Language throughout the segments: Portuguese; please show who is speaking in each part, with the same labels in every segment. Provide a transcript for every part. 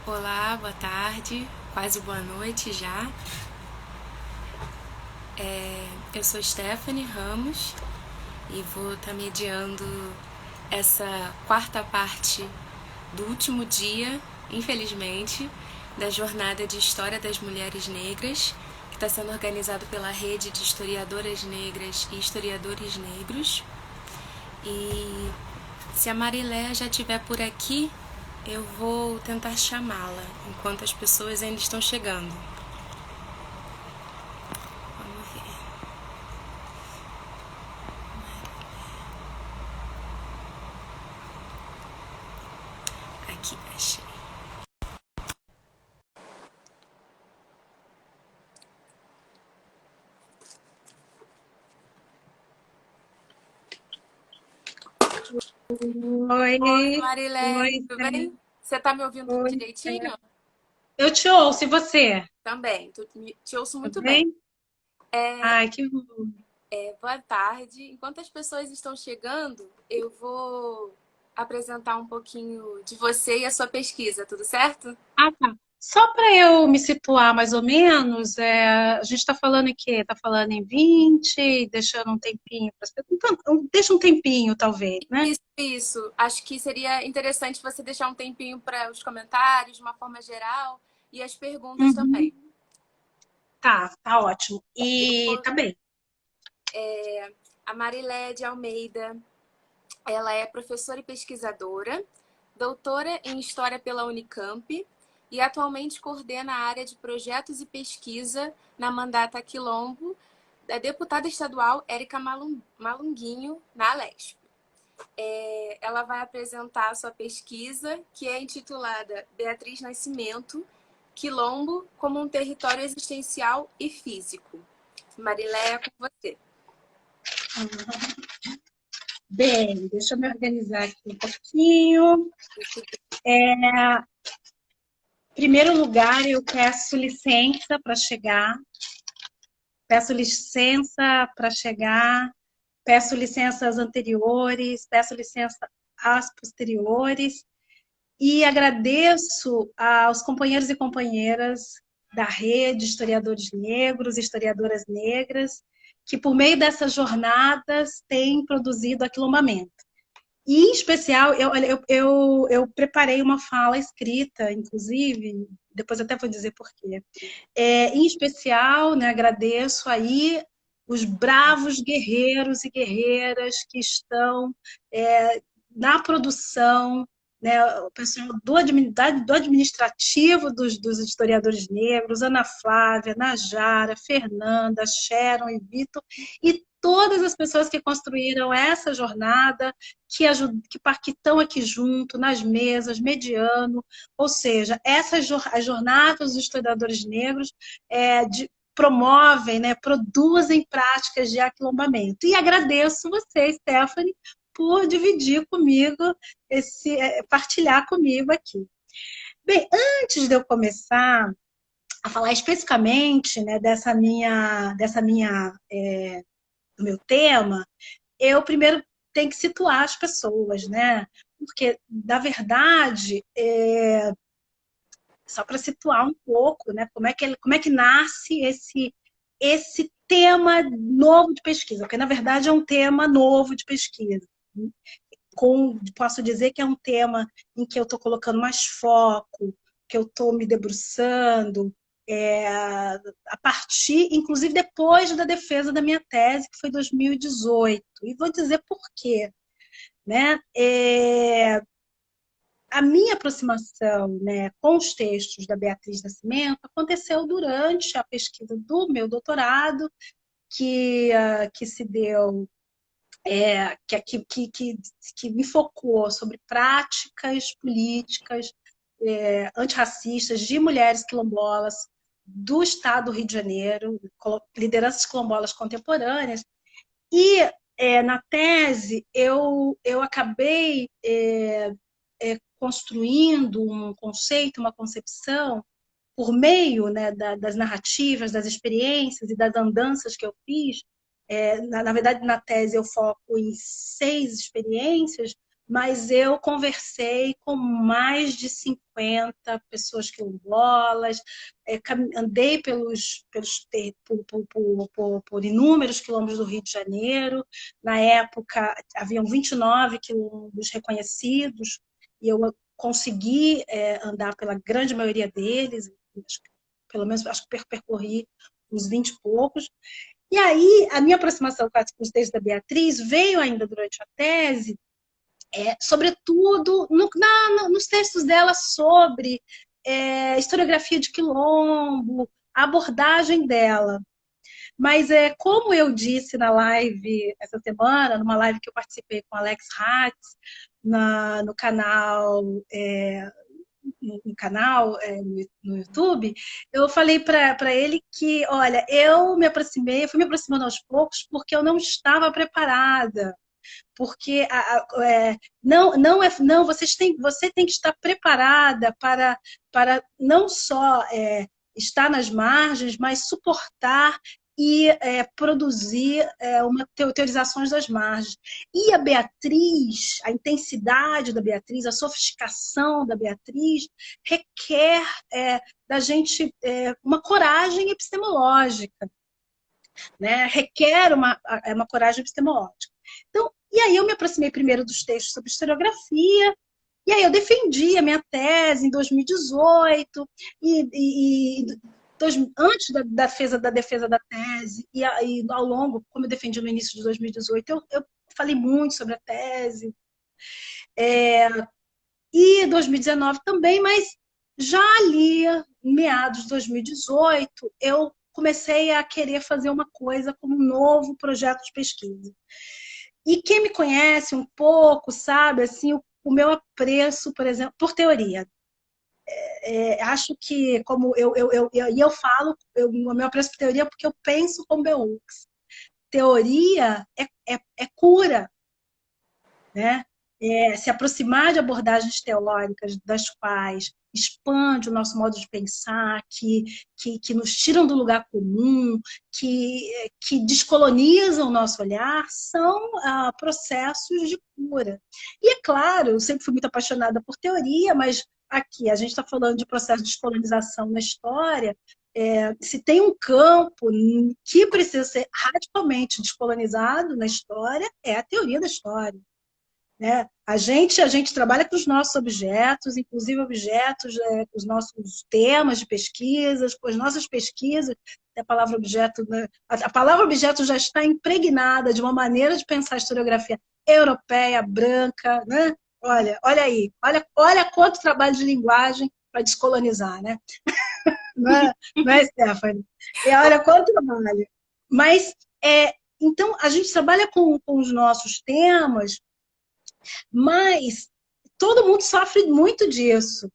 Speaker 1: Olá, boa tarde, quase boa noite já. Eu sou Stephanie Ramos e vou estar mediando essa quarta parte do último dia, infelizmente, da jornada de História das Mulheres Negras, que está sendo organizado pela Rede de Historiadoras Negras e Historiadores Negros. E se a Marilé já estiver por aqui, eu vou tentar chamá-la enquanto as pessoas ainda estão chegando. Vamos ver. Aqui, achei.
Speaker 2: Oi,
Speaker 1: Oi, Marilé,
Speaker 2: oi,
Speaker 1: tudo bem? Você tá me ouvindo
Speaker 2: oi.
Speaker 1: direitinho?
Speaker 2: Eu te ouço, e você?
Speaker 1: Também, te ouço
Speaker 2: Tudo
Speaker 1: muito bem.
Speaker 2: bem? Ai, que bom.
Speaker 1: Boa tarde. Enquanto as pessoas estão chegando, eu vou apresentar um pouquinho de você e a sua pesquisa, tudo certo?
Speaker 2: Ah, tá. Só para eu me situar mais ou menos, a gente está falando em quê? Está falando em 20, deixando um tempinho para as pessoas. Então, deixa um tempinho, talvez, né?
Speaker 1: Isso. Acho que seria interessante você deixar um tempinho para os comentários, de uma forma geral, e as perguntas também.
Speaker 2: Uhum. Tá ótimo.
Speaker 1: Eu
Speaker 2: E
Speaker 1: vou-
Speaker 2: tá bem.
Speaker 1: A Marilé de Almeida, ela é professora e pesquisadora, doutora em História pela Unicamp e atualmente coordena a área de projetos e pesquisa na Mandata Quilombo da deputada estadual Érica Malunguinho, na Alesp. Ela vai apresentar a sua pesquisa, que é intitulada Beatriz Nascimento, Quilombo como um território existencial e físico. Marilé, é com você.
Speaker 2: Bem, deixa eu me organizar aqui um pouquinho. Em primeiro lugar, eu peço licença para chegar. Peço licença para chegar, peço licença às anteriores, peço licença às posteriores e agradeço aos companheiros e companheiras da rede, historiadores negros, historiadoras negras, que por meio dessas jornadas têm produzido aquilombamento. E, em especial, eu preparei uma fala escrita, inclusive, depois até vou dizer por quê. Em especial, né, agradeço aí os bravos guerreiros e guerreiras que estão na produção, né, o pessoal do administrativo dos historiadores negros, Ana Flávia, Najara, Fernanda, Sharon e Vitor, e todas as pessoas que construíram essa jornada, que estão aqui junto, nas mesas, mediando, ou seja, as jornadas dos historiadores negros promovem, né, produzem práticas de aquilombamento. E agradeço você, Stephanie, por dividir comigo, partilhar comigo aqui. Bem, antes de eu começar a falar especificamente, né, do meu tema, eu primeiro tenho que situar as pessoas, né? Porque, na verdade, só para situar um pouco, né, como é que nasce esse tema novo de pesquisa, porque na verdade é um tema novo de pesquisa. Posso dizer que é um tema em que eu estou colocando mais foco, que eu estou me debruçando, a partir, inclusive depois da defesa da minha tese, que foi em 2018. E vou dizer por quê. Né? A minha aproximação, né, com os textos da Beatriz Nascimento aconteceu durante a pesquisa do meu doutorado, que se deu, que me focou sobre práticas políticas antirracistas de mulheres quilombolas do estado do Rio de Janeiro, lideranças quilombolas contemporâneas. E na tese eu acabei construindo um conceito, uma concepção, por meio, né, das narrativas, das experiências e das andanças que eu fiz. Na verdade, na tese eu foco em 6 experiências, mas eu conversei com mais de 50 pessoas quilombolas, andei por inúmeros quilombos do Rio de Janeiro. Na época, haviam 29 quilombos reconhecidos, e eu consegui andar pela grande maioria deles, pelo menos acho que percorri uns 20 e poucos. E aí, a minha aproximação com os textos da Beatriz veio ainda durante a tese, sobretudo nos textos dela sobre historiografia de quilombo, a abordagem dela. Mas como eu disse na live essa semana, numa live que eu participei com Alex Hatz, no canal no YouTube, eu falei para ele que, olha, eu me aproximei, fui me aproximando aos poucos porque eu não estava preparada, porque não, você tem que estar preparada para não só estar nas margens, mas suportar e produzir teorizações das margens. E a Beatriz, a intensidade da Beatriz, a sofisticação da Beatriz requer da gente uma coragem epistemológica, né? Requer uma coragem epistemológica. Então, e aí eu me aproximei primeiro dos textos sobre historiografia, e aí eu defendi a minha tese em 2018, antes da defesa da tese, e ao longo, como eu defendi no início de 2018, eu falei muito sobre a tese, e 2019 também, mas já ali, em meados de 2018, eu comecei a querer fazer uma coisa como um novo projeto de pesquisa. E quem me conhece um pouco sabe assim o meu apreço, por exemplo, por teoria. Acho que, como eu falo, o meu apreço por teoria porque eu penso como Bellhooks. Teoria é cura, né? Se aproximar de abordagens teóricas das quais expande o nosso modo de pensar, que nos tiram do lugar comum, que descolonizam o nosso olhar, são processos de cura. E é claro, eu sempre fui muito apaixonada por teoria, mas aqui a gente está falando de processo de descolonização na história. Se tem um campo que precisa ser radicalmente descolonizado na história, é a teoria da história. Né? A gente trabalha com os nossos objetos, inclusive objetos, com os nossos temas de pesquisas, com as nossas pesquisas. A palavra objeto, né? A palavra objeto já está impregnada de uma maneira de pensar a historiografia europeia, branca. Né? Olha aí, olha quanto trabalho de linguagem para descolonizar, né? Não é, Stephanie? E olha quanto trabalho. Mas, então, a gente trabalha com os nossos temas, mas todo mundo sofre muito disso.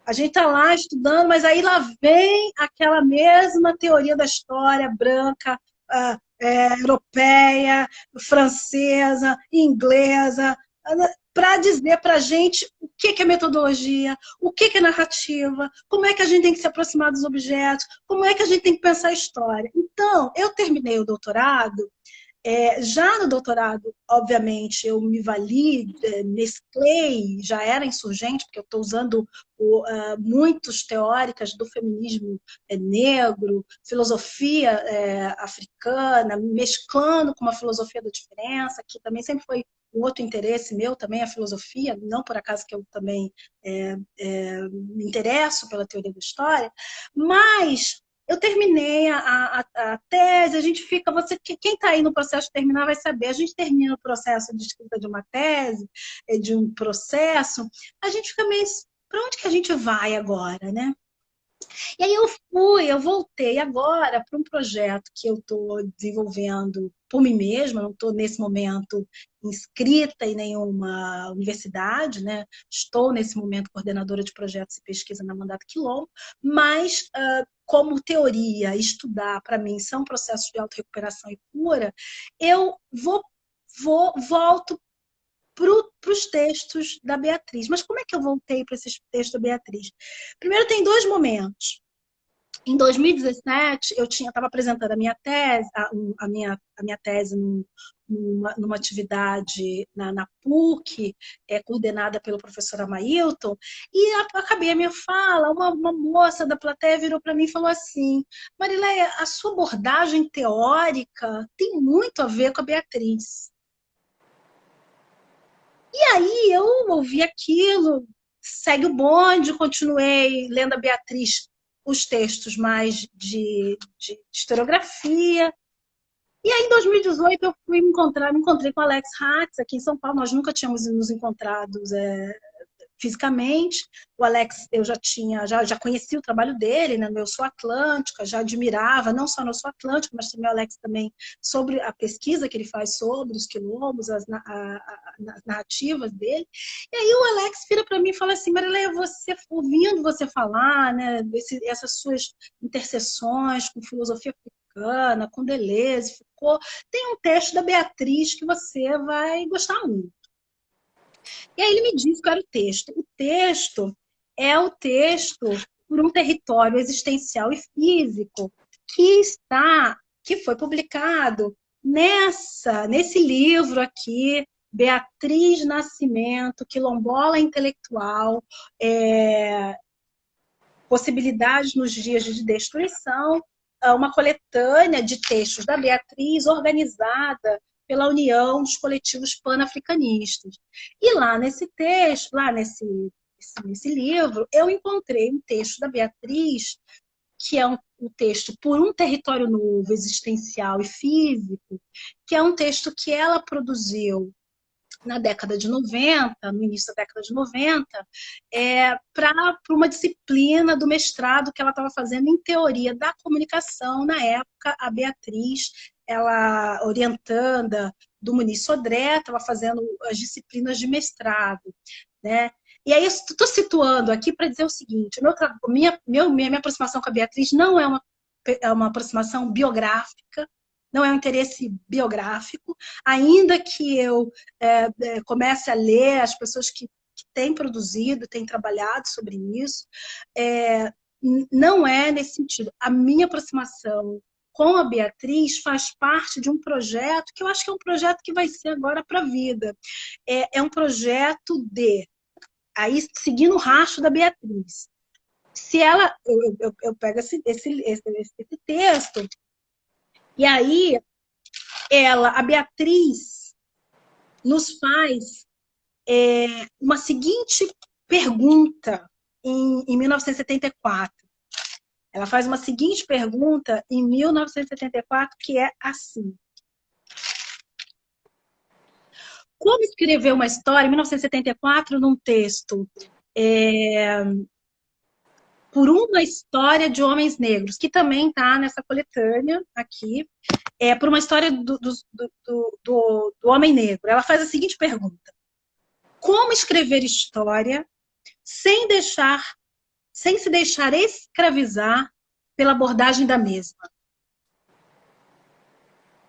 Speaker 2: A gente está lá estudando, mas aí lá vem aquela mesma teoria da história branca, europeia, francesa, inglesa, para dizer para a gente o que é metodologia, o que é narrativa, como é que a gente tem que se aproximar dos objetos, como é que a gente tem que pensar a história. Então, eu terminei o doutorado. Já no doutorado, obviamente, eu me vali, mesclei, já era insurgente, porque eu estou usando muitos teóricas do feminismo negro, filosofia africana, mesclando com uma filosofia da diferença, que também sempre foi um outro interesse meu, também a filosofia, não por acaso que eu também me interesso pela teoria da história, mas eu terminei a tese, a gente fica, quem está aí no processo de terminar vai saber, a gente termina o processo de escrita de uma tese, de um processo, a gente fica meio, para onde que a gente vai agora, né? E aí eu voltei agora para um projeto que eu estou desenvolvendo por mim mesma, não estou nesse momento inscrita em nenhuma universidade, né? Estou nesse momento coordenadora de projetos e pesquisa na Mandato Quilombo, mas como teoria, estudar para mim são processos de autorrecuperação e cura, eu volto para os textos da Beatriz. Mas como é que eu voltei para esses textos da Beatriz? Primeiro, tem dois momentos. Em 2017, eu estava apresentando a minha tese, a minha tese numa atividade na PUC, coordenada pelo professor Amailton, e acabei a minha fala, uma moça da plateia virou para mim e falou assim: Marileia, a sua abordagem teórica tem muito a ver com a Beatriz. E aí eu ouvi aquilo, segue o bonde, continuei lendo a Beatriz, os textos mais de historiografia. E aí, em 2018, eu me encontrei com o Alex Hatz aqui em São Paulo. Nós nunca tínhamos nos encontrado fisicamente. O Alex, eu já conhecia o trabalho dele, né, no Eu Sou Atlântica, já admirava, não só no Eu Sou Atlântica, mas também o Alex também sobre a pesquisa que ele faz sobre os quilombos, as narrativas dele. E aí o Alex vira para mim e fala assim: Marileia, ouvindo você falar, né, essas suas interseções com filosofia africana, com Deleuze, Foucault, tem um texto da Beatriz que você vai gostar muito. E aí ele me disse qual era o texto. O texto é o texto por um território existencial e físico que foi publicado nesse livro aqui, Beatriz Nascimento, Quilombola Intelectual, Possibilidades nos Dias de Destruição, uma coletânea de textos da Beatriz organizada pela União dos Coletivos Panafricanistas. E lá nesse texto, nesse livro, eu encontrei um texto da Beatriz, que é um texto por um território novo, existencial e físico, que é um texto que ela produziu na década de 90, no início da década de 90, para uma disciplina do mestrado que ela estava fazendo em teoria da comunicação. Na época, a Beatriz, ela orientanda do Muniz Sodré, estava fazendo as disciplinas de mestrado, né? E aí, estou situando aqui para dizer o seguinte: minha aproximação com a Beatriz não é uma aproximação biográfica, não é um interesse biográfico, ainda que eu comece a ler as pessoas que têm produzido, têm trabalhado sobre isso, não é nesse sentido. A minha aproximação com a Beatriz faz parte de um projeto que eu acho que é um projeto que vai ser agora para a vida. É um projeto aí seguindo o rastro da Beatriz. Se ela, eu pego esse texto, e aí a Beatriz nos faz uma seguinte pergunta em 1974. Ela faz uma seguinte pergunta em 1974, que é assim: como escrever uma história, em 1974, num texto por uma história de homens negros, que também está nessa coletânea aqui, por uma história do homem negro. Ela faz a seguinte pergunta: como escrever história sem se deixar escravizar pela abordagem da mesma?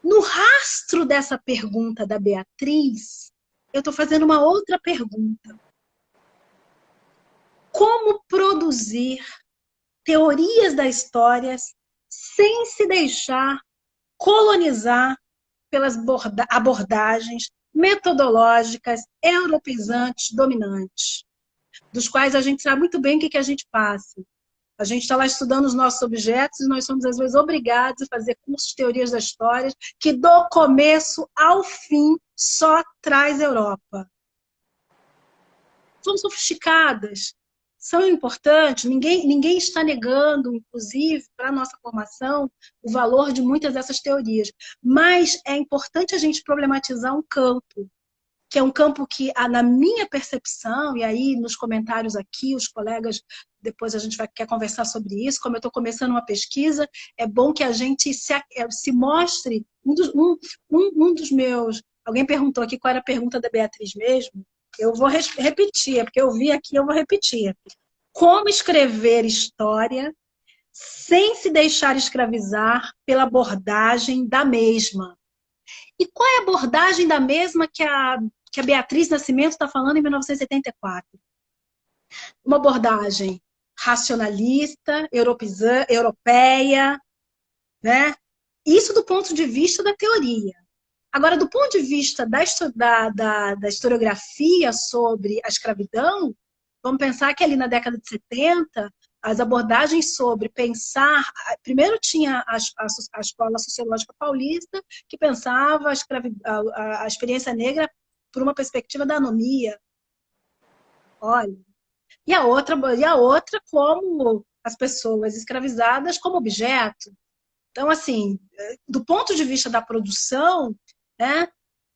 Speaker 2: No rastro dessa pergunta da Beatriz, eu estou fazendo uma outra pergunta: como produzir teorias da história sem se deixar colonizar pelas abordagens metodológicas europeizantes dominantes, dos quais a gente sabe muito bem o que a gente passa. A gente está lá estudando os nossos objetos e nós somos, às vezes, obrigados a fazer cursos de teorias da história que, do começo ao fim, só traz Europa. Somos sofisticadas, são importantes, ninguém está negando, inclusive, para a nossa formação, o valor de muitas dessas teorias. Mas é importante a gente problematizar um campo, que é um campo que, na minha percepção, e aí nos comentários aqui, os colegas, depois a gente quer conversar sobre isso, como eu estou começando uma pesquisa, é bom que a gente se mostre. Um dos meus... Alguém perguntou aqui qual era a pergunta da Beatriz mesmo. Eu vou repetir, porque eu vi aqui, eu vou repetir. Como escrever história sem se deixar escravizar pela abordagem da mesma? E qual é a abordagem da mesma que a Beatriz Nascimento está falando em 1974? Uma abordagem racionalista, europeia, né? Isso do ponto de vista da teoria. Agora, do ponto de vista da historiografia sobre a escravidão, vamos pensar que ali na década de 70, as abordagens sobre pensar... Primeiro tinha a Escola Sociológica Paulista, que pensava a experiência negra por uma perspectiva da anomia. Olha, e a outra como as pessoas escravizadas como objeto. Então, assim, do ponto de vista da produção, né?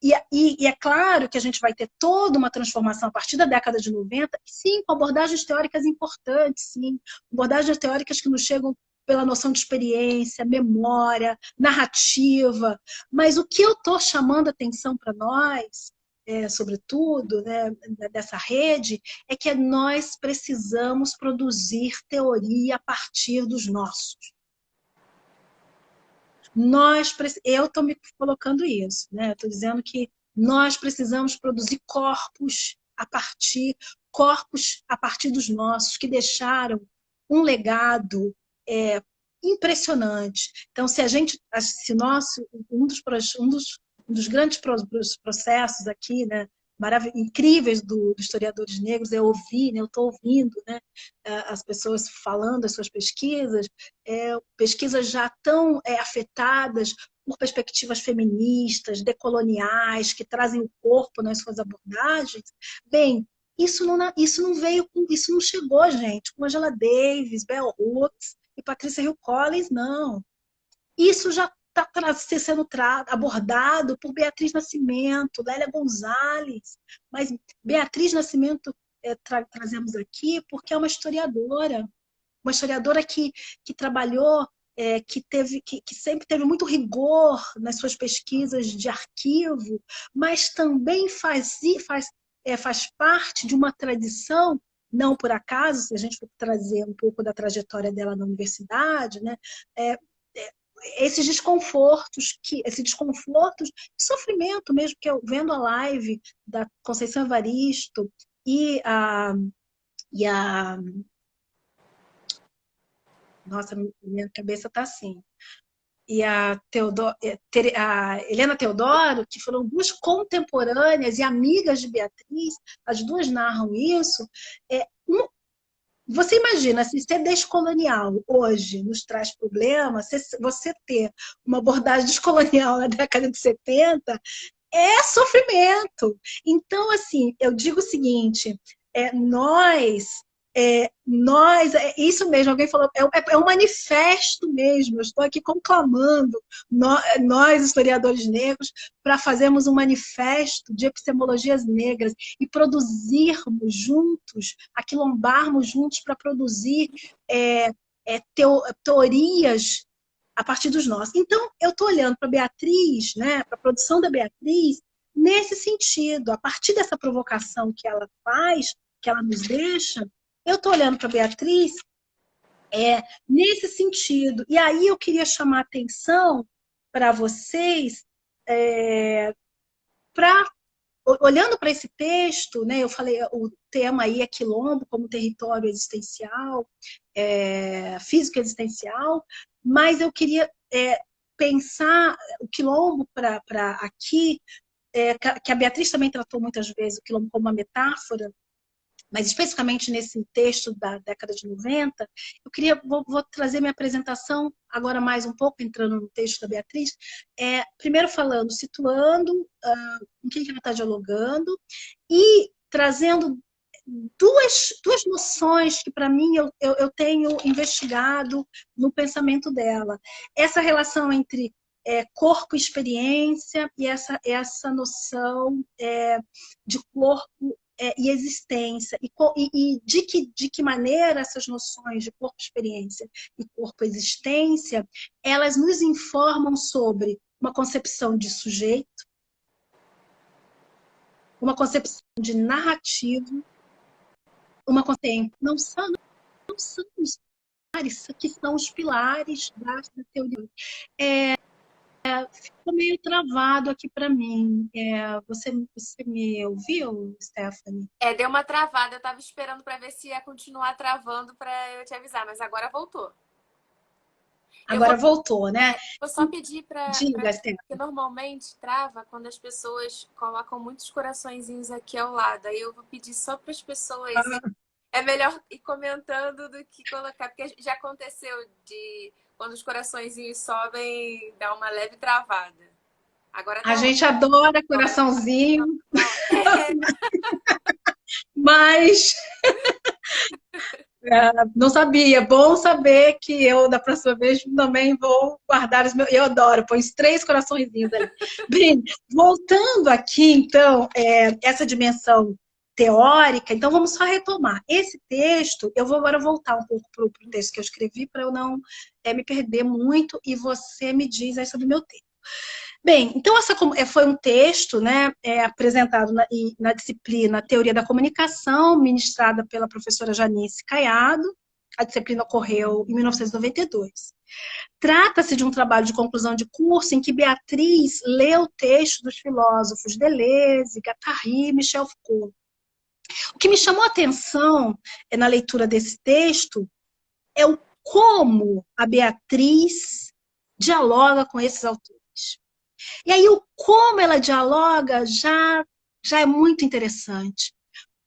Speaker 2: E é claro que a gente vai ter toda uma transformação a partir da década de 90, sim, com abordagens teóricas importantes, sim, abordagens teóricas que nos chegam pela noção de experiência, memória, narrativa, mas o que eu estou chamando atenção para nós, sobretudo, né, dessa rede, é que nós precisamos produzir teoria a partir dos nossos. Eu estou me colocando isso, né? Estou dizendo que nós precisamos produzir corpos a partir dos nossos, que deixaram um legado impressionante. Então, se nosso, um dos grandes processos aqui, né, incríveis dos historiadores negros é ouvir, né, eu estou ouvindo, né, as pessoas falando as suas pesquisas já tão afetadas por perspectivas feministas, decoloniais, que trazem o corpo nas suas abordagens. Bem, isso não chegou, gente, com Angela Davis, Bell Hooks e Patricia Hill Collins, não. Isso já está sendo abordado por Beatriz Nascimento, Lélia Gonzalez, mas Beatriz Nascimento trazemos aqui porque é uma historiadora que trabalhou, que sempre teve muito rigor nas suas pesquisas de arquivo, mas também faz parte de uma tradição, não por acaso, se a gente for trazer um pouco da trajetória dela na universidade, né, esse desconfortos, sofrimento mesmo, que eu vendo a live da Conceição Evaristo e a nossa, minha cabeça está assim. E a Helena Teodoro, que foram duas contemporâneas e amigas de Beatriz, as duas narram isso. Você imagina, se ser descolonial hoje nos traz problemas, você ter uma abordagem descolonial na década de 70 é sofrimento. Então, assim, eu digo o seguinte, isso mesmo, alguém falou, é um manifesto mesmo, eu estou aqui conclamando nós, historiadores negros, para fazermos um manifesto de epistemologias negras e produzirmos juntos, aquilombarmos juntos para produzir teorias a partir dos nossos. Então, eu estou olhando para a Beatriz, né, para a produção da Beatriz, nesse sentido, a partir dessa provocação que ela faz, que ela nos deixa, eu estou olhando para a Beatriz nesse sentido. E aí eu queria chamar a atenção para vocês, olhando para esse texto, né, eu falei, o tema aí é quilombo como território existencial, físico existencial, mas eu queria pensar o quilombo para aqui, que a Beatriz também tratou muitas vezes o quilombo como uma metáfora, mas especificamente nesse texto da década de 90, vou trazer minha apresentação agora mais um pouco, entrando no texto da Beatriz, primeiro situando com quem que ela está dialogando, e trazendo duas noções que, para mim, eu tenho investigado no pensamento dela. Essa relação entre corpo e experiência, e essa noção de corpo e existência, e de que maneira essas noções de corpo-experiência e corpo-existência, elas nos informam sobre uma concepção de sujeito, uma concepção de narrativa, uma concepção, não são os pilares, que são os pilares da teoria. Ficou meio travado aqui para mim. Você me ouviu, Stephanie?
Speaker 1: Deu uma travada. Eu estava esperando para ver se ia continuar travando para eu te avisar, mas agora voltou. Eu vou,
Speaker 2: Agora voltou, né?
Speaker 1: vou só pedir para
Speaker 2: Diga, Esther.
Speaker 1: que normalmente trava quando as pessoas colocam muitos coraçõezinhos aqui ao lado. Aí eu vou pedir só para as pessoas. É melhor ir comentando do que colocar, porque já aconteceu de quando os coraçõezinhos sobem, dá uma leve travada. Agora
Speaker 2: A
Speaker 1: tá
Speaker 2: gente adora coraçãozinho,
Speaker 1: ótimo.
Speaker 2: mas não sabia. Bom saber que eu, da próxima vez, também vou guardar os meus. Eu adoro, põe os 3 coraçõezinhos ali. Bem, voltando aqui, então, essa dimensão teórica, então vamos só retomar. Esse texto, eu vou agora voltar um pouco para o texto que eu escrevi, para eu não me perder muito, e você me diz aí sobre o meu texto. Bem, então essa foi um texto, né, apresentado na disciplina Teoria da Comunicação, ministrada pela professora Janice Caiado. A disciplina ocorreu em 1992. Trata-se de um trabalho de conclusão de curso em que Beatriz lê o texto dos filósofos Deleuze, Guattari e Michel Foucault. O que me chamou a atenção na leitura desse texto é o como a Beatriz dialoga com esses autores. E aí, o como ela dialoga já é muito interessante.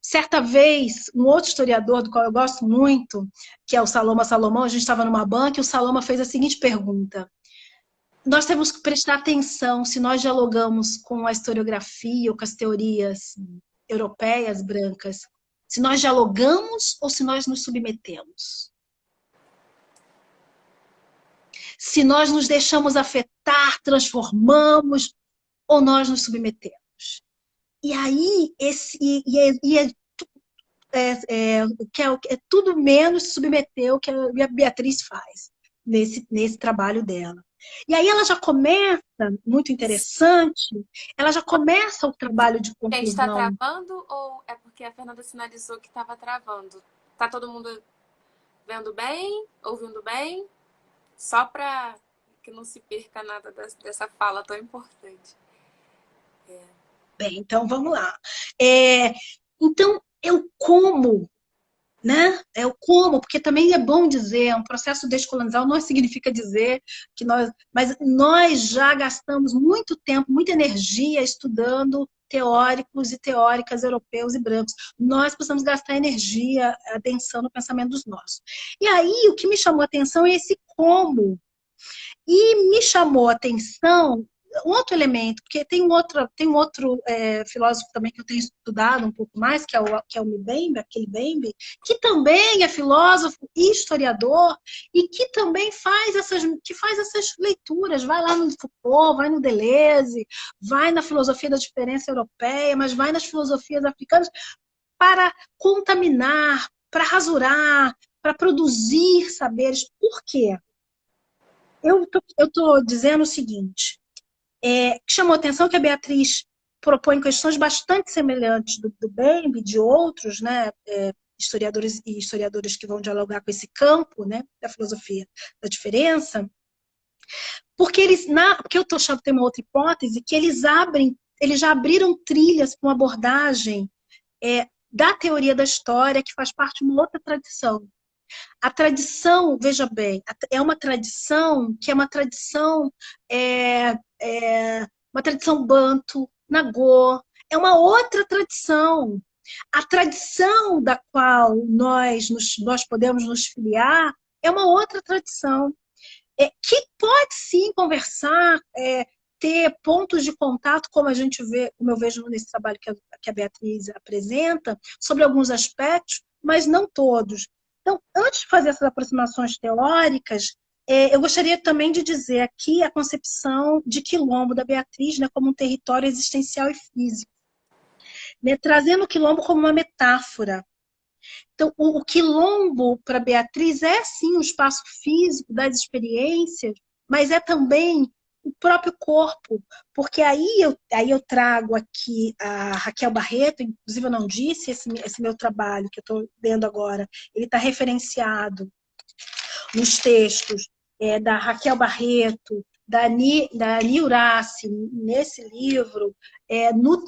Speaker 2: Certa vez, um outro historiador, do qual eu gosto muito, que é o Saloma Salomão, a gente estava numa banca e o Saloma fez a seguinte pergunta: nós temos que prestar atenção se nós dialogamos com a historiografia ou com as teorias europeias, brancas, se nós dialogamos ou se nós nos submetemos. Se nós nos deixamos afetar, transformamos, ou nós nos submetemos. E aí, é tudo menos submeter o que a Beatriz faz nesse trabalho dela. E aí ela já começa, muito interessante, ela já começa o trabalho de
Speaker 1: Gente, está
Speaker 2: conclusão.
Speaker 1: travando ou é porque a Fernanda sinalizou que estava travando? Tá todo mundo vendo bem? Ouvindo bem? Só para que não se perca nada dessa fala tão importante.
Speaker 2: Bem, então vamos lá. Então, eu como, né? É o como, porque também é bom dizer, um processo descolonial não significa dizer que mas nós já gastamos muito tempo, muita energia estudando teóricos e teóricas europeus e brancos. Nós precisamos gastar energia adensando o pensamento dos nossos. E aí, o que me chamou a atenção é esse e me chamou a atenção um outro elemento, porque tem um outro filósofo também que eu tenho estudado um pouco mais, que é o Mbembe, aquele Mbembe, que também é filósofo e historiador, e que também faz essas leituras, vai lá no Foucault, vai no Deleuze, vai na filosofia da diferença europeia, mas vai nas filosofias africanas para contaminar, para rasurar, para produzir saberes. Por quê? Eu estou dizendo o seguinte, que chamou a atenção que a Beatriz propõe questões bastante semelhantes do Bembe, de outros, né, historiadores e historiadoras que vão dialogar com esse campo, né, da filosofia da diferença, porque porque eu estou achando que tem uma outra hipótese, que eles já abriram trilhas para uma abordagem da teoria da história, que faz parte de uma outra tradição. A tradição, veja bem, é uma tradição que é uma tradição banto, nagô, é uma outra tradição. A tradição da qual nós podemos nos filiar é uma outra tradição, que pode sim conversar, ter pontos de contato, como eu vejo nesse trabalho que a Beatriz apresenta, sobre alguns aspectos, mas não todos. Então, antes de fazer essas aproximações teóricas, eu gostaria também de dizer aqui a concepção de quilombo da Beatriz, né, como um território existencial e físico, né, trazendo o quilombo como uma metáfora. Então, o quilombo, para Beatriz, é sim um espaço físico das experiências, mas é também o próprio corpo, porque aí eu trago aqui a Raquel Barreto, inclusive eu não disse, esse meu trabalho que eu estou lendo agora, ele está referenciado nos textos da Raquel Barreto, da Ani Uracy, nesse livro,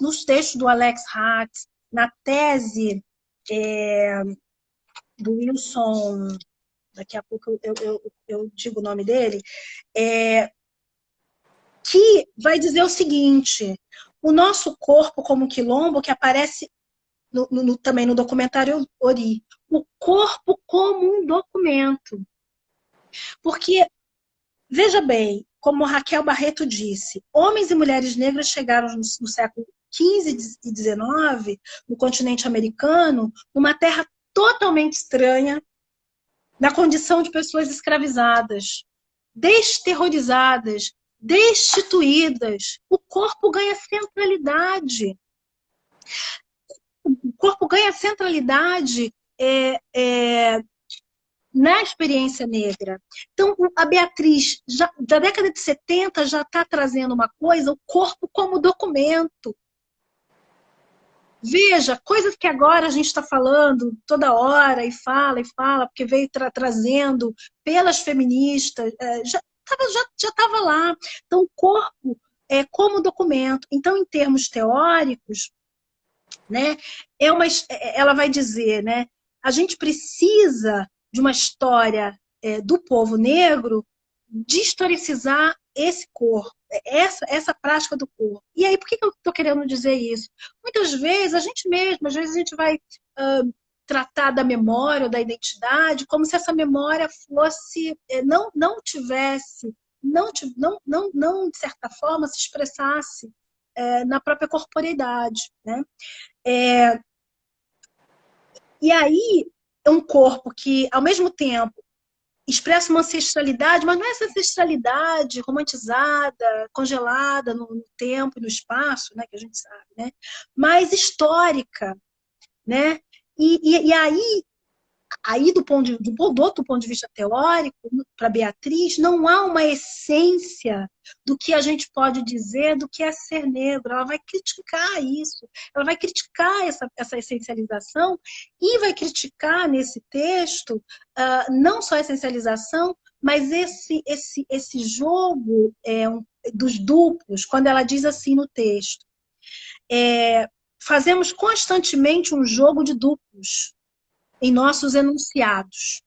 Speaker 2: nos textos do Alex Hatz, na tese do Wilson daqui a pouco eu digo o nome dele, que vai dizer o seguinte: o nosso corpo como quilombo, que aparece também no documentário Ori, o corpo como um documento. Porque, veja bem, como Raquel Barreto disse, homens e mulheres negras chegaram no século XV e XIX, no continente americano, numa terra totalmente estranha, na condição de pessoas escravizadas, desterrorizadas, destituídas. O corpo ganha centralidade. O corpo ganha centralidade na experiência negra. Então, a Beatriz, da década de 70, já está trazendo uma coisa, o corpo como documento. Veja, coisas que agora a gente está falando toda hora, e fala, porque veio trazendo pelas feministas, já estava lá. Então, o corpo é como documento. Então, em termos teóricos, né, ela vai dizer, né, a gente precisa de uma história do povo negro de historicizar esse corpo, essa prática do corpo. E aí, por que eu estou querendo dizer isso? Muitas vezes, a gente mesmo, às vezes a gente vai tratar da memória ou da identidade como se essa memória fosse, não tivesse, não, de certa forma, se expressasse na própria corporeidade, né? E aí, é um corpo que, ao mesmo tempo, expressa uma ancestralidade, mas não é essa ancestralidade romantizada, congelada no tempo e no espaço, né, que a gente sabe, né, mas histórica, né? E aí do outro ponto de vista teórico, para Beatriz, não há uma essência do que a gente pode dizer do que é ser negro. Ela vai criticar isso, ela vai criticar essa essencialização e vai criticar nesse texto não só a essencialização, mas esse jogo dos duplos, quando ela diz assim no texto, fazemos constantemente um jogo de duplos em nossos enunciados.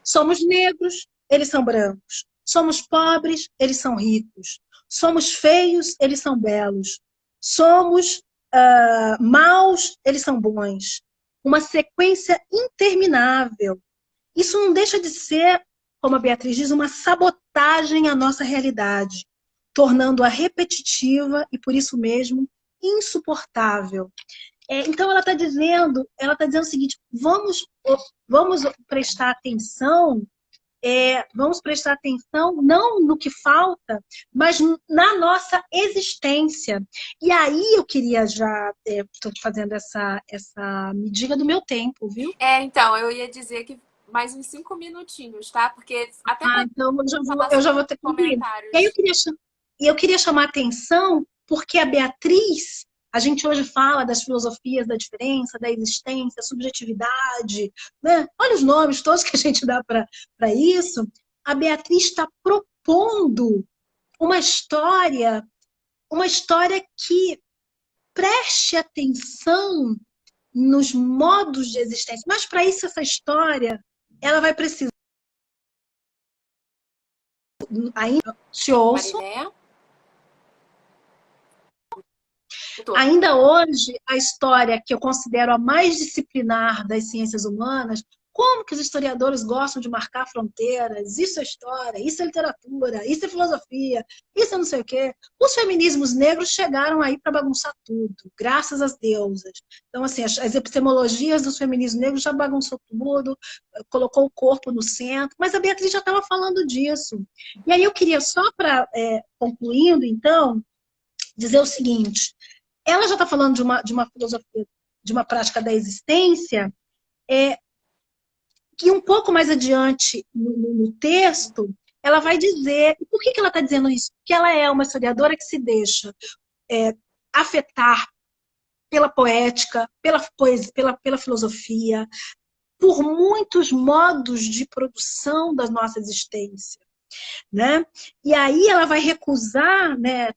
Speaker 2: Somos negros, eles são brancos. Somos pobres, eles são ricos. Somos feios, eles são belos. Somos maus, eles são bons. Uma sequência interminável. Isso não deixa de ser, como a Beatriz diz, uma sabotagem à nossa realidade, tornando-a repetitiva e, por isso mesmo, insuportável. Então ela está dizendo o seguinte: vamos prestar atenção, não no que falta, mas na nossa existência. E aí eu queria já, estou fazendo essa medida do meu tempo, viu?
Speaker 1: Então, eu ia dizer que mais uns 5 minutinhos, tá? Porque até
Speaker 2: Então eu já vou ter
Speaker 1: comentários.
Speaker 2: E aí eu queria chamar a atenção porque a Beatriz, a gente hoje fala das filosofias da diferença, da existência, subjetividade, né? Olha os nomes todos que a gente dá para isso. A Beatriz está propondo uma história que preste atenção nos modos de existência. Mas para isso essa história, ela vai precisar. Ainda te ouço.
Speaker 1: Mariné?
Speaker 2: Ainda hoje, a história que eu considero a mais disciplinar das ciências humanas, como que os historiadores gostam de marcar fronteiras? Isso é história, isso é literatura, isso é filosofia, isso é não sei o quê. Os feminismos negros chegaram aí para bagunçar tudo, graças às deusas. Então, assim, as epistemologias dos feminismos negros já bagunçou tudo, colocou o corpo no centro, mas a Beatriz já estava falando disso. E aí eu queria, só para, concluindo, então, dizer o seguinte: ela já está falando de uma filosofia, de uma prática da existência, que um pouco mais adiante no texto, ela vai dizer... E por que ela está dizendo isso? Porque ela é uma historiadora que se deixa afetar pela poética, pela poesia, pela filosofia, por muitos modos de produção da nossa existência, né? E aí ela vai recusar, né,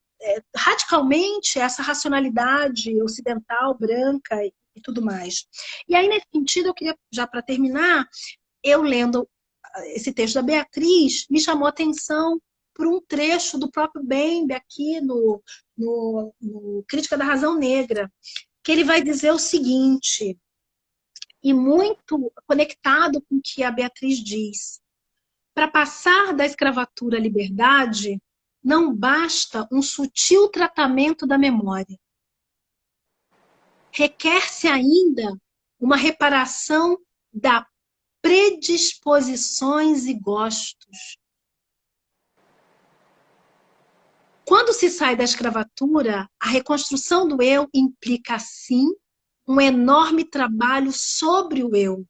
Speaker 2: radicalmente essa racionalidade ocidental, branca e tudo mais. E aí, nesse sentido, eu queria, já para terminar, eu lendo esse texto da Beatriz me chamou a atenção por um trecho do próprio Bembe aqui no Crítica da Razão Negra, que ele vai dizer o seguinte, e muito conectado com o que a Beatriz diz. Para passar da escravatura à liberdade, não basta um sutil tratamento da memória. Requer-se ainda uma reparação da predisposições e gostos. Quando se sai da escravatura, a reconstrução do eu implica, sim, um enorme trabalho sobre o eu.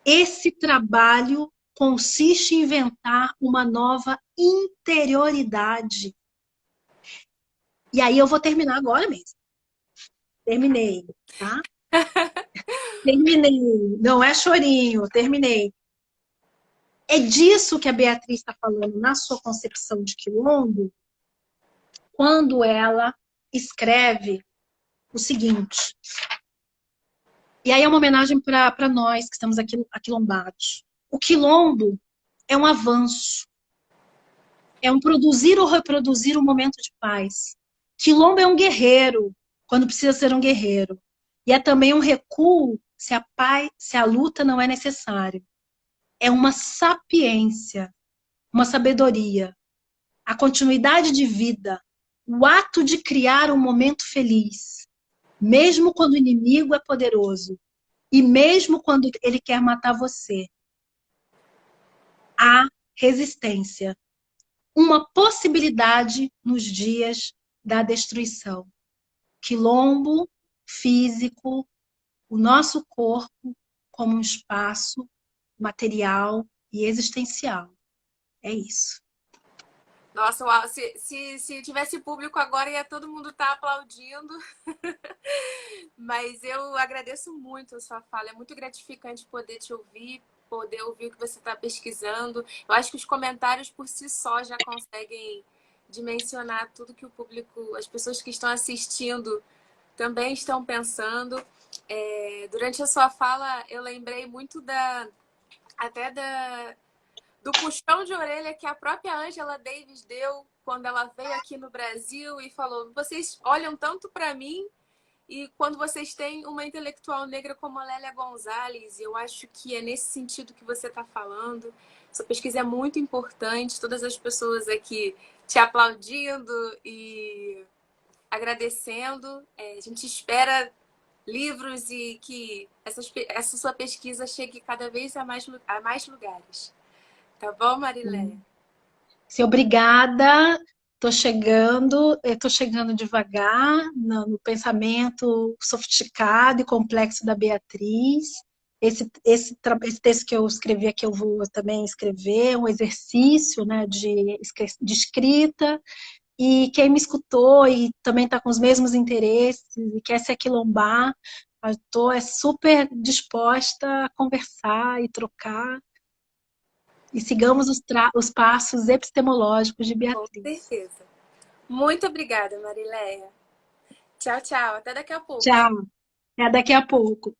Speaker 2: Esse trabalho consiste em inventar uma nova interioridade. E aí eu vou terminar agora mesmo. Terminei, tá? Terminei. Não é chorinho, terminei. É disso que a Beatriz está falando na sua concepção de quilombo, quando ela escreve o seguinte. E aí é uma homenagem para nós que estamos aqui aquilombados. O quilombo é um avanço. É um produzir ou reproduzir um momento de paz. Quilombo é um guerreiro, quando precisa ser um guerreiro. E é também um recuo se a luta não é necessária. É uma sapiência, uma sabedoria. A continuidade de vida, o ato de criar um momento feliz, mesmo quando o inimigo é poderoso e mesmo quando ele quer matar você. Há resistência, uma possibilidade nos dias da destruição. Quilombo físico, o nosso corpo como um espaço material e existencial. É isso.
Speaker 1: Nossa, uau. Se tivesse público agora, ia todo mundo estar aplaudindo. Mas eu agradeço muito a sua fala. É muito gratificante poder te ouvir, poder ouvir o que você está pesquisando. Eu acho que os comentários por si só já conseguem dimensionar tudo que o público, as pessoas que estão assistindo também estão pensando. Durante a sua fala, eu lembrei muito até do puxão de orelha que a própria Angela Davis deu quando ela veio aqui no Brasil e falou: vocês olham tanto para mim, e quando vocês têm uma intelectual negra como a Lélia Gonzalez, eu acho que é nesse sentido que você está falando. Sua pesquisa é muito importante, todas as pessoas aqui te aplaudindo e agradecendo. A gente espera livros e que essa sua pesquisa chegue cada vez a mais lugares. Tá bom, Marileia?
Speaker 2: Se obrigada, estou chegando devagar no pensamento sofisticado e complexo da Beatriz. Esse texto que eu escrevi aqui, eu vou também escrever, um exercício, né, de escrita. E quem me escutou e também está com os mesmos interesses e quer se aquilombar, estou super disposta a conversar e trocar. E sigamos os passos epistemológicos de
Speaker 1: Com
Speaker 2: Beatriz.
Speaker 1: certeza. Muito obrigada, Marileia. Tchau, tchau. Até daqui a pouco.
Speaker 2: Tchau. Até daqui a pouco.